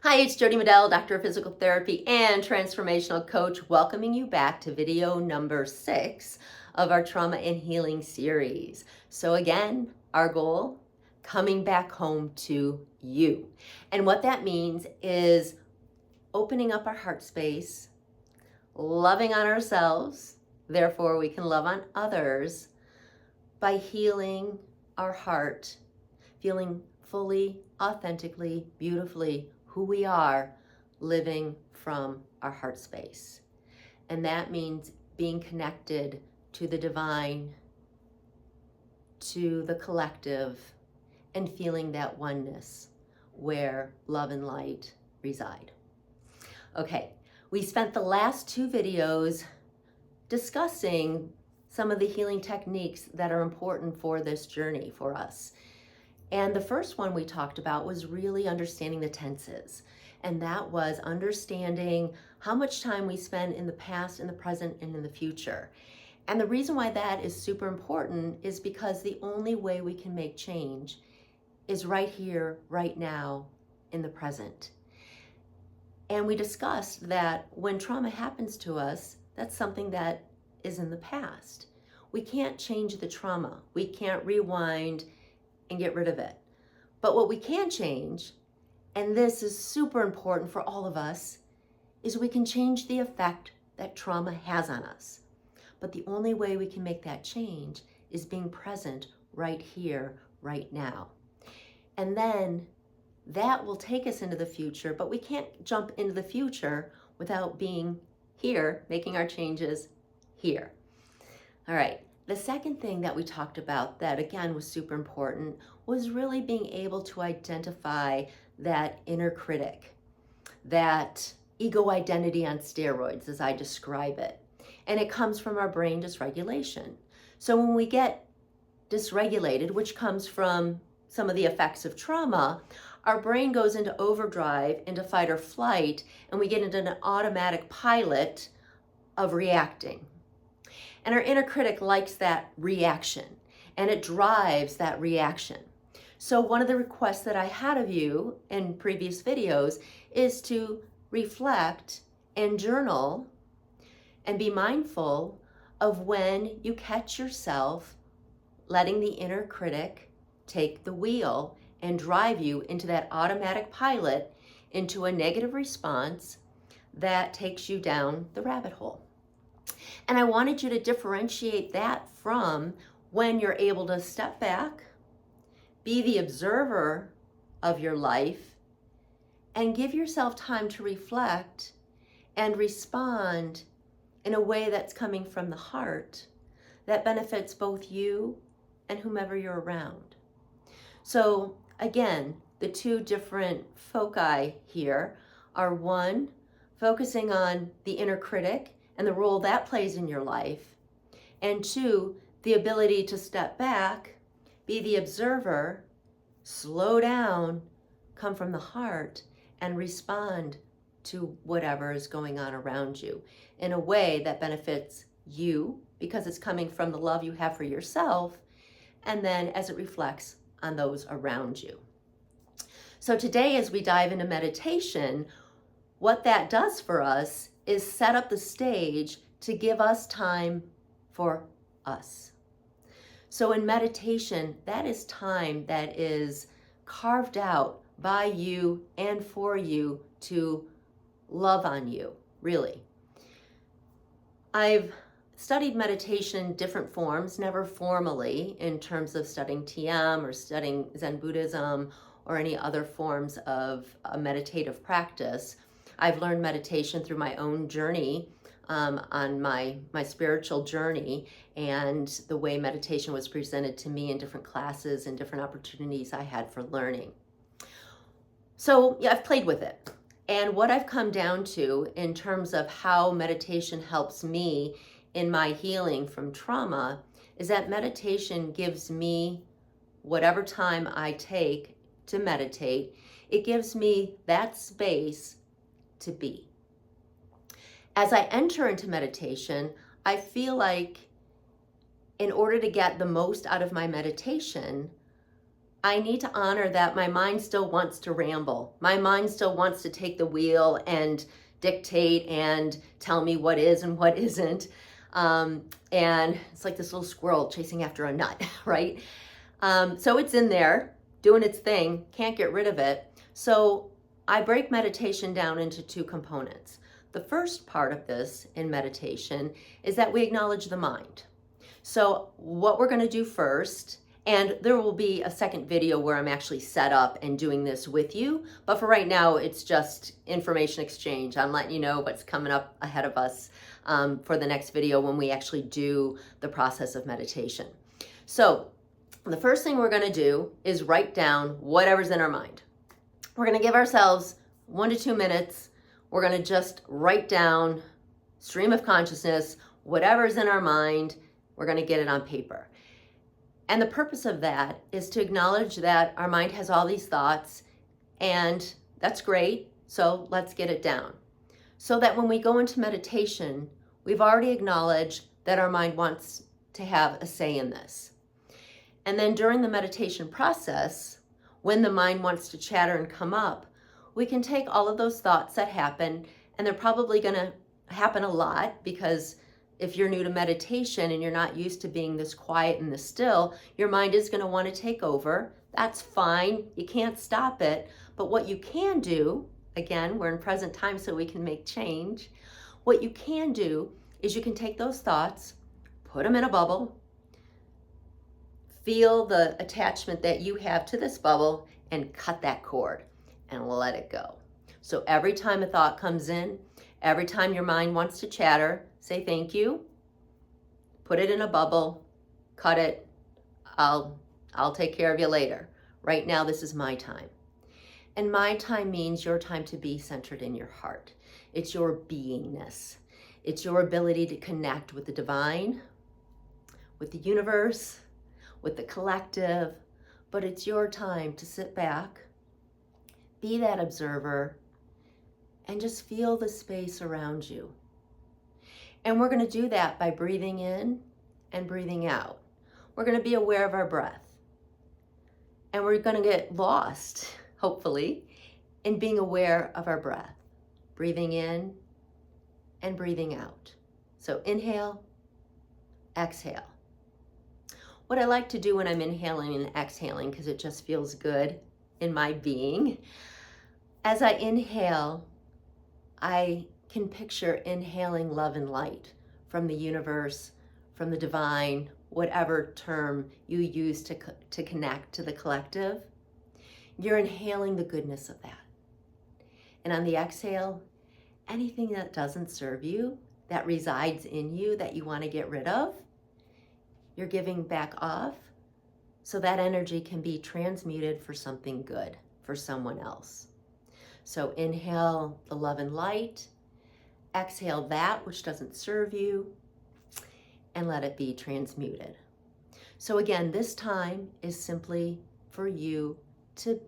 Hi, it's Jody Medell, Doctor of Physical Therapy and Transformational Coach, welcoming you back to video number 6 of our Trauma and Healing series. So again, our goal, coming back home to you. And what that means is opening up our heart space, loving on ourselves, therefore we can love on others by healing our heart, feeling fully, authentically, beautifully who we are, living from our heart space. And that means being connected to the divine, to the collective, and feeling that oneness where love and light reside. Okay, we spent the last 2 videos discussing some of the healing techniques that are important for this journey for us. And the first one we talked about was really understanding the tenses. And that was understanding how much time we spend in the past, in the present, and in the future. And the reason why that is super important is because the only way we can make change is right here, right now, in the present. And we discussed that when trauma happens to us, that's something that is in the past. We can't change the trauma. We can't rewind and get rid of it. But what we can change, and this is super important for all of us, is we can change the effect that trauma has on us. But the only way we can make that change is being present right here, right now. And then that will take us into the future, but we can't jump into the future without being here, making our changes here. All right. The second thing that we talked about that again was super important was really being able to identify that inner critic, that ego identity on steroids as I describe it. And it comes from our brain dysregulation. So when we get dysregulated, which comes from some of the effects of trauma, our brain goes into overdrive, into fight or flight, and we get into an automatic pilot of reacting. And our inner critic likes that reaction, and it drives that reaction. So one of the requests that I had of you in previous videos is to reflect and journal and be mindful of when you catch yourself letting the inner critic take the wheel and drive you into that automatic pilot into a negative response that takes you down the rabbit hole. And I wanted you to differentiate that from when you're able to step back, be the observer of your life, and give yourself time to reflect and respond in a way that's coming from the heart that benefits both you and whomever you're around. So again, the 2 different foci here are 1, focusing on the inner critic and the role that plays in your life, and 2, the ability to step back, be the observer, slow down, come from the heart, and respond to whatever is going on around you in a way that benefits you because it's coming from the love you have for yourself, and then as it reflects on those around you. So today, as we dive into meditation, what that does for us is set up the stage to give us time for us. So in meditation, that is time that is carved out by you and for you to love on you, really. I've studied meditation in different forms, never formally in terms of studying TM or studying Zen Buddhism or any other forms of a meditative practice. I've learned meditation through my own journey, on my spiritual journey, and the way meditation was presented to me in different classes and different opportunities I had for learning. So yeah, I've played with it. And what I've come down to in terms of how meditation helps me in my healing from trauma is that meditation gives me whatever time I take to meditate, it gives me that space to be. As I enter into meditation, I feel like in order to get the most out of my meditation, I need to honor that my mind still wants to ramble. My mind still wants to take the wheel and dictate and tell me what is and what isn't. And it's like this little squirrel chasing after a nut, right? So it's in there doing its thing, can't get rid of it. So I break meditation down into two components. The first part of this in meditation is that we acknowledge the mind. So what we're going to do first, and there will be a second video where I'm actually set up and doing this with you, but for right now it's just information exchange. I'm letting you know what's coming up ahead of us for the next video when we actually do the process of meditation. So the first thing we're going to do is write down whatever's in our mind. We're going to give ourselves 1 to 2 minutes. We're going to just write down stream of consciousness, whatever's in our mind. We're going to get it on paper. And the purpose of that is to acknowledge that our mind has all these thoughts, and that's great. So let's get it down. So that when we go into meditation, we've already acknowledged that our mind wants to have a say in this. And then during the meditation process, when the mind wants to chatter and come up, we can take all of those thoughts that happen, and they're probably going to happen a lot, because if you're new to meditation and you're not used to being this quiet and this still, your mind is going to want to take over. That's fine. You can't stop it. But what you can do, again, we're in present time so we can make change. What you can do is you can take those thoughts, put them in a bubble, feel the attachment that you have to this bubble, and cut that cord and let it go. So every time a thought comes in, every time your mind wants to chatter, say thank you, put it in a bubble, cut it. I'll take care of you later. Right now, this is my time. And my time means your time to be centered in your heart. It's your beingness. It's your ability to connect with the divine, with the universe, with the collective, but it's your time to sit back, be that observer, and just feel the space around you. And we're going to do that by breathing in and breathing out. We're going to be aware of our breath. And we're going to get lost, hopefully, in being aware of our breath. Breathing in and breathing out. So inhale, exhale. What I like to do when I'm inhaling and exhaling, because it just feels good in my being, as I inhale, I can picture inhaling love and light from the universe, from the divine, whatever term you use to connect to the collective. You're inhaling the goodness of that. And on the exhale, anything that doesn't serve you, that resides in you, that you want to get rid of, you're giving back off so that energy can be transmuted for something good, for someone else. So inhale the love and light, exhale that which doesn't serve you, and let it be transmuted. So again, this time is simply for you to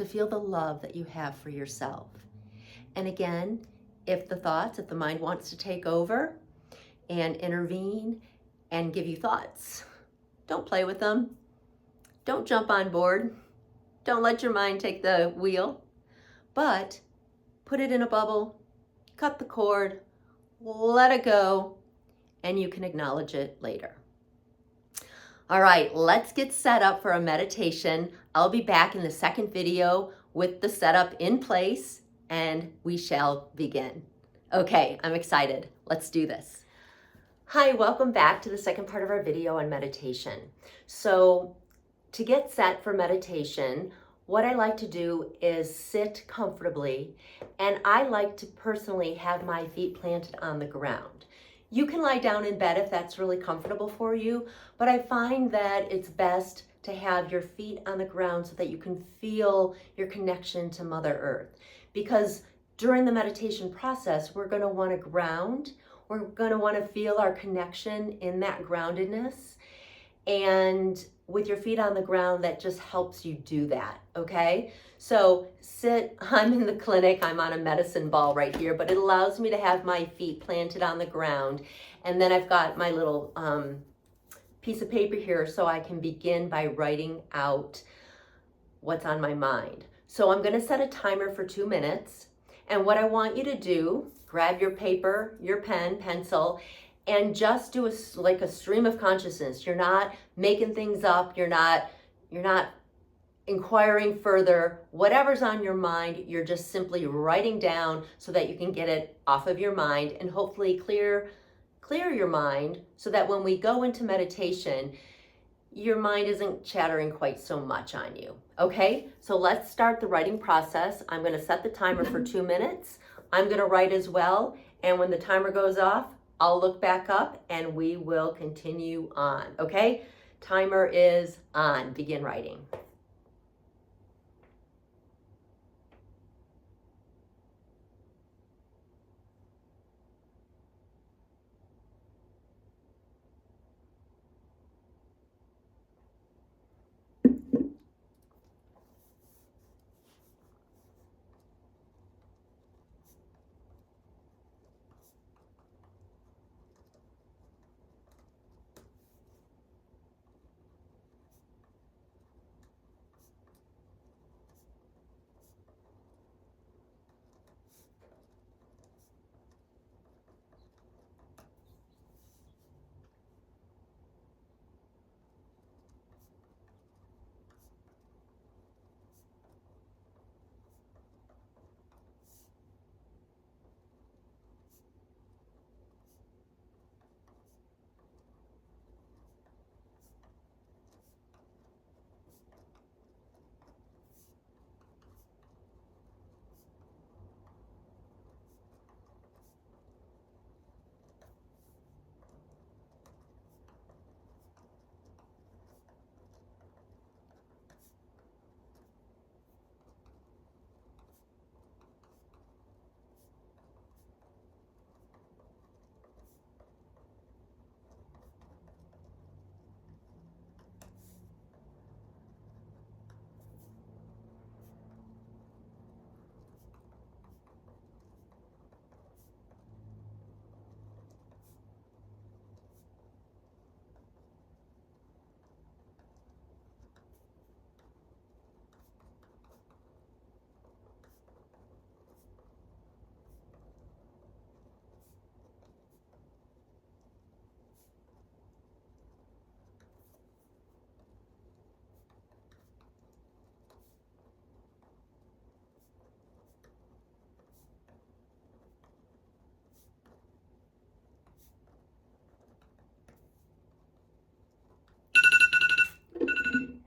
feel the love that you have for yourself. And again, if the mind wants to take over and intervene and give you thoughts, don't play with them. Don't jump on board. Don't let your mind take the wheel, but put it in a bubble, cut the cord, let it go, and you can acknowledge it later. All right, let's get set up for a meditation. I'll be back in the second video with the setup in place, and we shall begin. Okay, I'm excited. Let's do this. Hi, welcome back to the second part of our video on meditation. So to get set for meditation, what I like to do is sit comfortably, and I like to personally have my feet planted on the ground. You can lie down in bed if that's really comfortable for you, but I find that it's best to have your feet on the ground so that you can feel your connection to Mother Earth. Because during the meditation process, we're going to want to ground. We're going to want to feel our connection in that groundedness. And with your feet on the ground, that just helps you do that, okay? So sit, I'm in the clinic, I'm on a medicine ball right here, but it allows me to have my feet planted on the ground. And then I've got my little piece of paper here so I can begin by writing out what's on my mind. So I'm gonna set a timer for 2 minutes. And what I want you to do, grab your paper, your pen, pencil, and just do like a stream of consciousness. You're not making things up. You're not inquiring further. Whatever's on your mind, you're just simply writing down so that you can get it off of your mind and hopefully clear your mind so that when we go into meditation, your mind isn't chattering quite so much on you. Okay, so let's start the writing process. I'm going to set the timer for 2 minutes. I'm going to write as well. And when the timer goes off, I'll look back up and we will continue on. Okay, timer is on. Begin writing.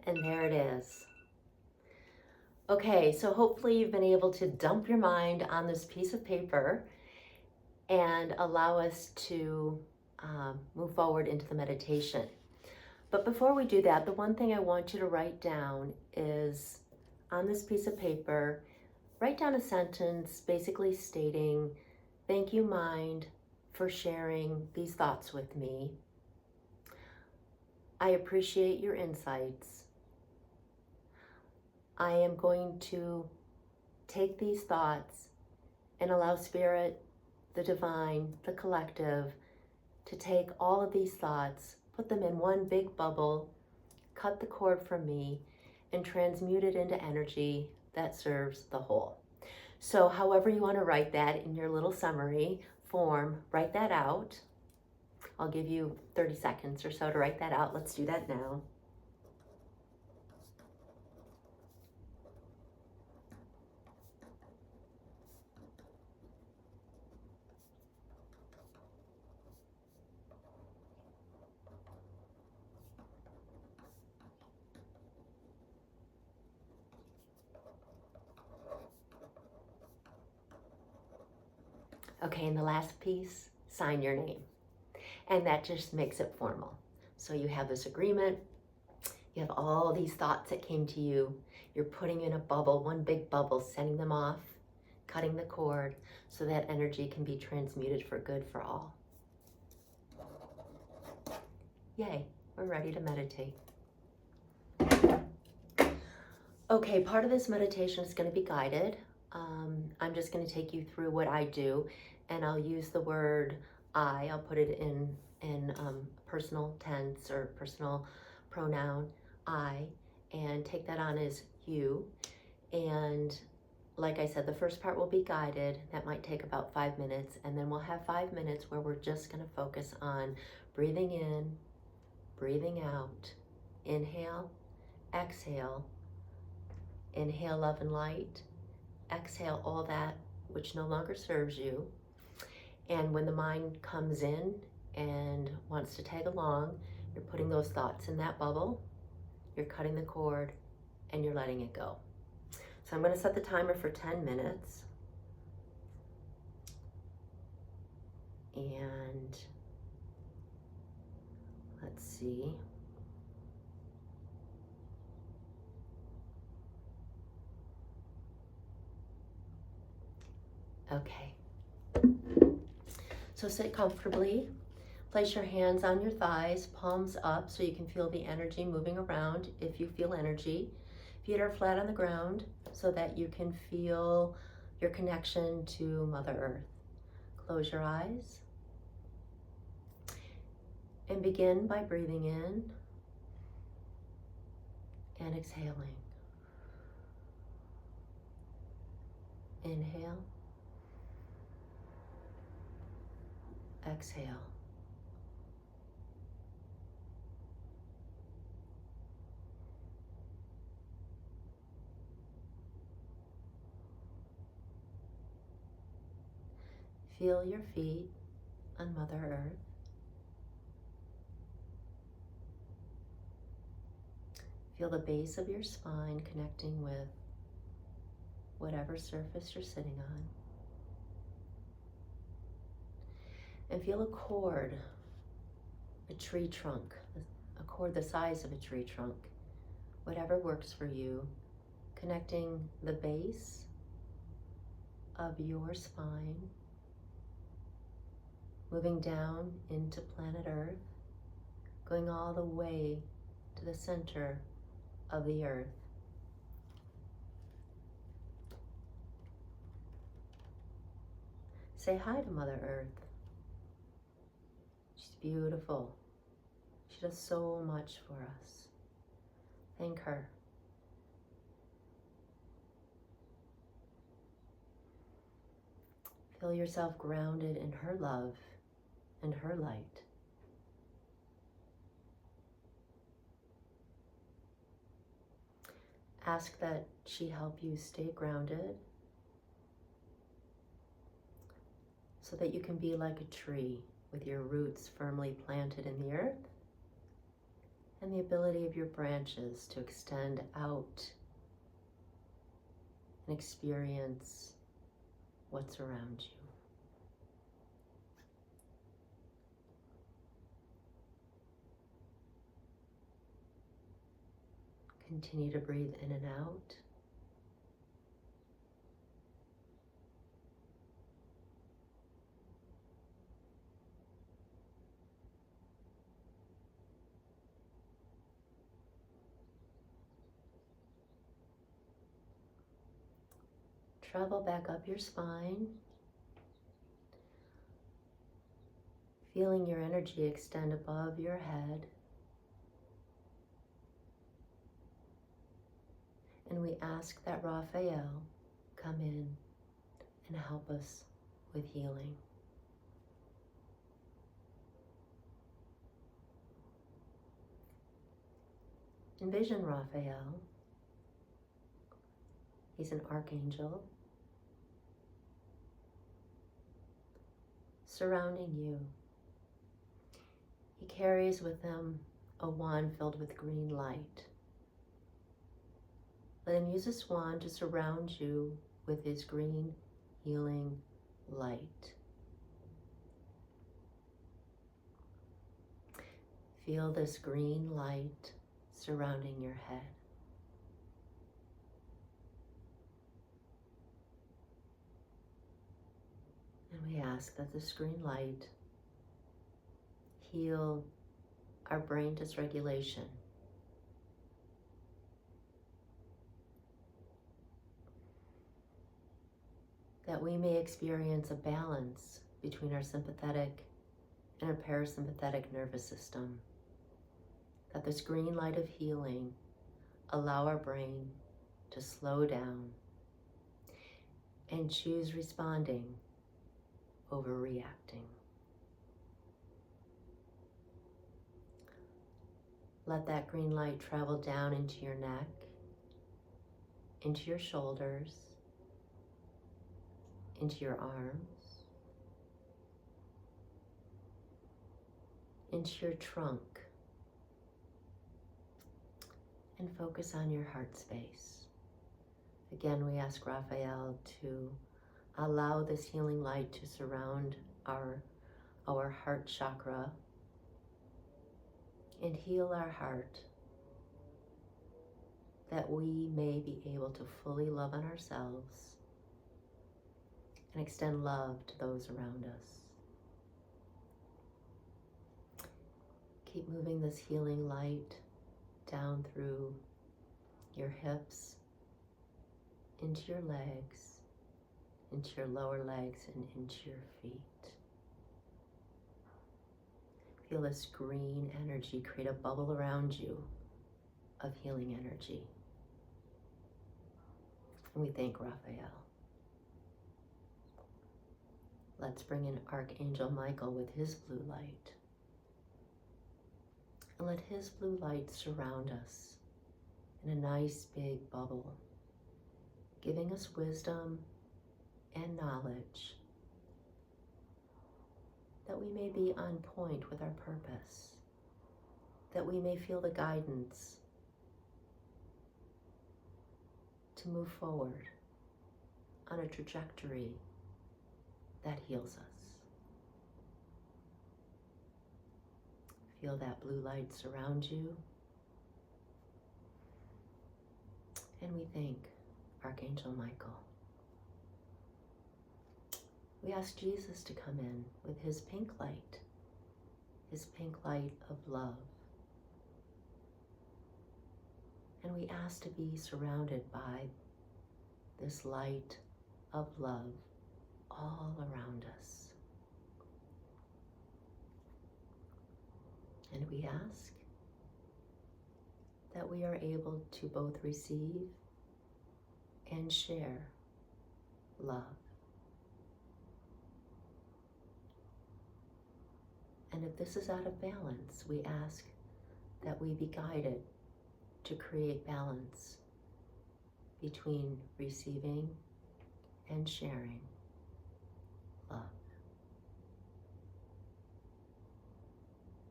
And there it is. Okay, so hopefully you've been able to dump your mind on this piece of paper and allow us to move forward into the meditation. But before we do that, the one thing I want you to write down is on this piece of paper, write down a sentence basically stating, "Thank you, mind, for sharing these thoughts with me. I appreciate your insights. I am going to take these thoughts and allow Spirit, the divine, the collective, to take all of these thoughts, put them in one big bubble, cut the cord from me, and transmute it into energy that serves the whole." So however you want to write that in your little summary form, write that out. I'll give you 30 seconds or so to write that out. Let's do that now. Okay, and the last piece, sign your name. And that just makes it formal. So you have this agreement, you have all these thoughts that came to you, you're putting in a bubble, one big bubble, sending them off, cutting the cord so that energy can be transmuted for good for all. Yay, we're ready to meditate. Okay, part of this meditation is going to be guided. I'm just going to take you through what I do, and I'll use the word I'll put it in in personal tense or personal pronoun, I, and take that on as you. And like I said, the first part will be guided. That might take about 5 minutes. And then we'll have 5 minutes where we're just going to focus on breathing in, breathing out. Inhale, exhale. Inhale love and light. Exhale all that which no longer serves you. And when the mind comes in and wants to tag along, you're putting those thoughts in that bubble, you're cutting the cord, and you're letting it go. So I'm going to set the timer for 10 minutes. And let's see. Okay. So sit comfortably. Place your hands on your thighs, palms up, so you can feel the energy moving around if you feel energy. Feet are flat on the ground so that you can feel your connection to Mother Earth. Close your eyes and begin by breathing in and exhaling. Inhale, exhale. Feel your feet on Mother Earth. Feel the base of your spine connecting with whatever surface you're sitting on. And feel a cord, a tree trunk, a cord the size of a tree trunk, whatever works for you, connecting the base of your spine, moving down into planet Earth, going all the way to the center of the Earth. Say hi to Mother Earth. She's beautiful. She does so much for us. Thank her. Feel yourself grounded in her love and her light. Ask that she help you stay grounded so that you can be like a tree with your roots firmly planted in the earth and the ability of your branches to extend out and experience what's around you. Continue to breathe in and out. Travel back up your spine, feeling your energy extend above your head. And we ask that Raphael come in and help us with healing. Envision Raphael. He's an archangel surrounding you. He carries with him a wand filled with green light. Let him use this wand to surround you with his green healing light. Feel this green light surrounding your head. And we ask that this green light heal our brain dysregulation, that we may experience a balance between our sympathetic and our parasympathetic nervous system, that this green light of healing allow our brain to slow down and choose responding over reacting. Let that green light travel down into your neck, into your shoulders, into your arms, into your trunk, and focus on your heart space. Again, we ask Raphael to allow this healing light to surround our heart chakra and heal our heart, that we may be able to fully love on ourselves and extend love to those around us. Keep moving this healing light down through your hips, into your legs, into your lower legs, and into your feet. Feel this green energy create a bubble around you of healing energy. And we thank Raphael. Let's bring in Archangel Michael with his blue light. And let his blue light surround us in a nice big bubble, giving us wisdom and knowledge, that we may be on point with our purpose, that we may feel the guidance to move forward on a trajectory that heals us. Feel that blue light surround you. And we thank Archangel Michael. We ask Jesus to come in with his pink light of love. And we ask to be surrounded by this light of love all around us. And we ask that we are able to both receive and share love. And if this is out of balance, we ask that we be guided to create balance between receiving and sharing love.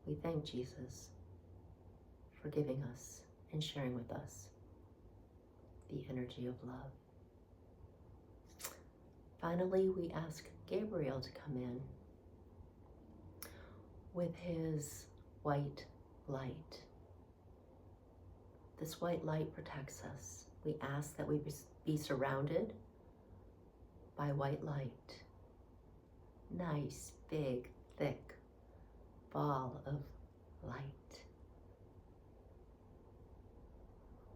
We thank Jesus for giving us and sharing with us the energy of love. Finally, we ask Gabriel to come in with his white light. This white light protects us. We ask that we be surrounded by white light. Nice, big, thick ball of light.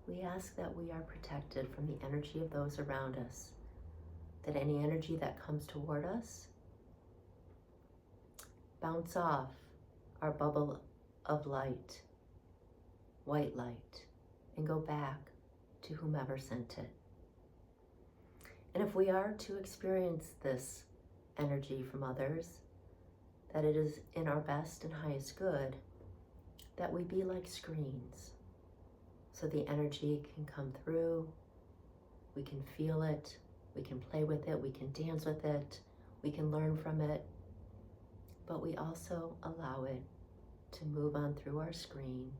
We ask that we are protected from the energy of those around us, that any energy that comes toward us bounce off our bubble of light, white light, and go back to whomever sent it. And if we are to experience this energy from others, that it is in our best and highest good, that we be like screens, so the energy can come through, we can feel it, we can play with it, we can dance with it, we can learn from it, but we also allow it to move on through our screen,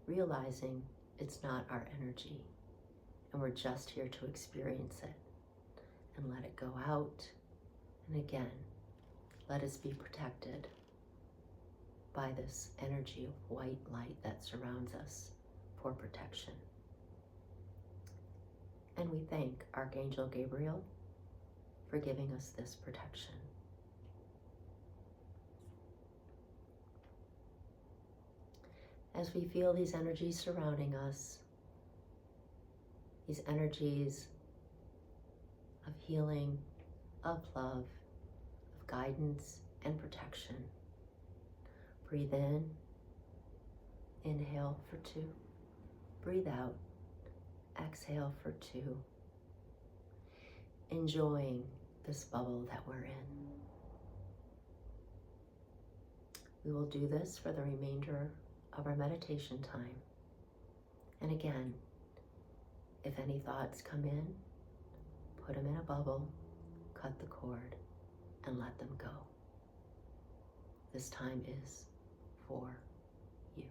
realizing it's not our energy, and we're just here to experience it and let it go out. And again, let us be protected by this energy of white light that surrounds us for protection. And we thank Archangel Gabriel for giving us this protection. As we feel these energies surrounding us, these energies of healing, of love, of guidance and protection, Breathe in, inhale for 2. Breathe out, exhale for 2. Enjoying this bubble that we're in. We will do this for the remainder of our meditation time. And again, if any thoughts come in, put them in a bubble, cut the cord, and let them go. This time is for you.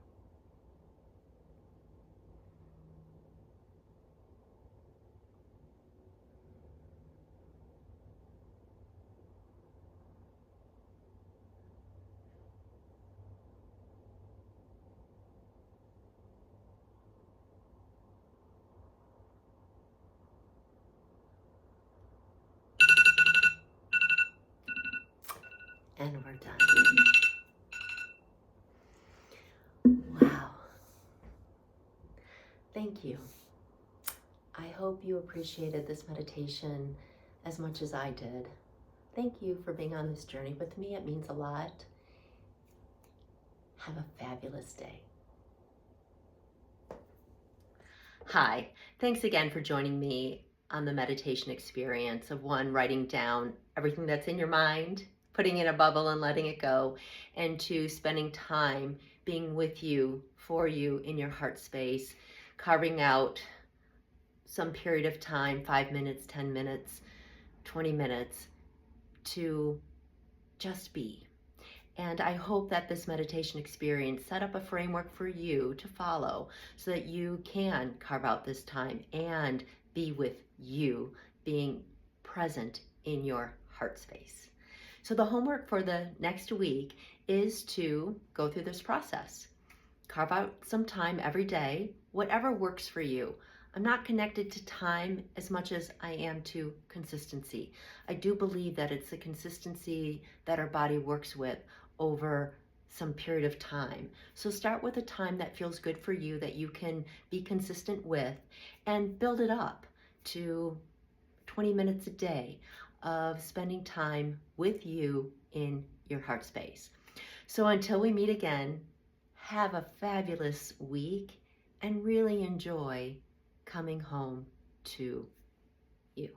And we're done. Wow. Thank you. I hope you appreciated this meditation as much as I did. Thank you for being on this journey with me. It means a lot. Have a fabulous day. Hi, thanks again for joining me on the meditation experience of writing down everything that's in your mind, putting in a bubble and letting it go, and 2, spending time being with you, for you in your heart space, carving out some period of time, 5 minutes, 10 minutes, 20 minutes, to just be. And I hope that this meditation experience set up a framework for you to follow so that you can carve out this time and be with you, being present in your heart space. So the homework for the next week is to go through this process. Carve out some time every day, whatever works for you. I'm not connected to time as much as I am to consistency. I do believe that it's the consistency that our body works with over some period of time. So start with a time that feels good for you, that you can be consistent with, and build it up to 20 minutes a day of spending time with you in your heart space. So until we meet again, have a fabulous week and really enjoy coming home to you.